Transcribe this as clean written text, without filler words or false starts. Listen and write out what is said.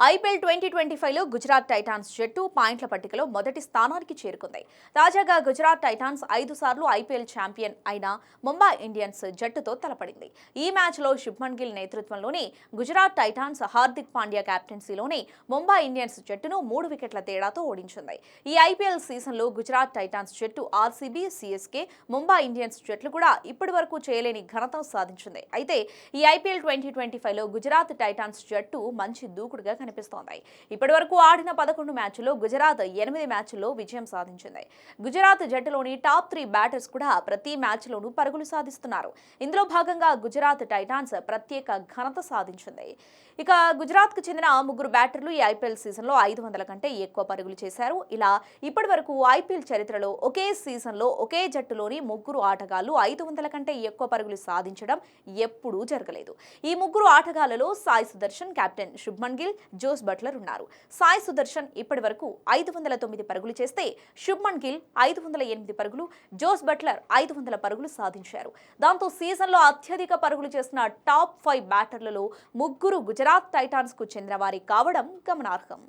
IPL 2025లో Gujarat Titans జట్టు పాయింట్ల పట్టికలో మొదటి స్థానానికి చేరుకుంది. తాజాగా గుజరాత్ టైటాన్స్ 5 సార్లు ఐపీఎల్ ఛాంపియన్ అయిన ముంబై ఇండియన్స్ జట్టుతో తలపడింది. ఈ మ్యాచ్లో శుభ్మన్ గిల్ నేతృత్వంలోని గుజరాత్ టైటాన్స్ హార్దిక్ పాండ్యా కెప్టెన్సీలోని ముంబై ఇండియన్స్ జట్టును 3 వికెట్ల తేడాతో ఓడించింది. ఈ ఐపీఎల్ సీజన్లో గుజరాత్ టైటాన్స్ జట్టు ఆర్సీబీ, సీఎస్కే, ముంబై ఇండియన్స్ జట్లు కూడా ఇప్పటివరకు చేయలేని ఘనత సాధించింది. అయితే ఈ ఐపీఎల్ 2025లో గుజరాత్ టైటాన్స్ జట్టు మంచి దూకుడుగా కనిపిస్తోంది. ఇప్పటివరకు ఆడిన 11 మ్యాచ్ల్లో గుజరాత్ 8 మ్యాచ్ల్లో విజయం సాధించింది. గుజరాత్ జట్టులోని టాప్ 3 బ్యాటర్స్ కూడా ప్రతి మ్యాచ్లోనూ పరుగులు సాధిస్తున్నారు. ఇందులో భాగంగా గుజరాత్ టైటాన్స్ ప్రత్యేక ఘనత సాధించింది. ఇక గుజరాత్కు చెందిన 3 బ్యాటర్లు ఈ ఐపీఎల్ సీజన్లో 500 కంటే ఎక్కువ పరుగులు చేశారు. ఇలా ఇప్పటివరకు ఐపీఎల్ చరిత్రలో ఒకే సీజన్లో ఒకే జట్టులోని 3 ఆటగాళ్లు 500 కంటే ఎక్కువ పరుగులు సాధించడం ఎప్పుడూ జరగలేదు. ఈ 3 ఆటగాళ్లలో Sai Sudharsan, captain Shubman Gill, Jos Buttler ఉన్నారు. సాయి సుదర్శన్ ఇప్పటివరకు 509 పరుగులు చేస్తే శుభ్మన్ గిల్ 508 పరుగులు, జోస్ బట్లర్ 500 పరుగులు సాధించారు. దాంతో సీజన్లో అత్యధిక పరుగులు చేసిన టాప్ 5 బ్యాటర్లలో 3 గుజరాత్ టైటాన్స్ కు చెందిన వారి కావడం గమనార్హం.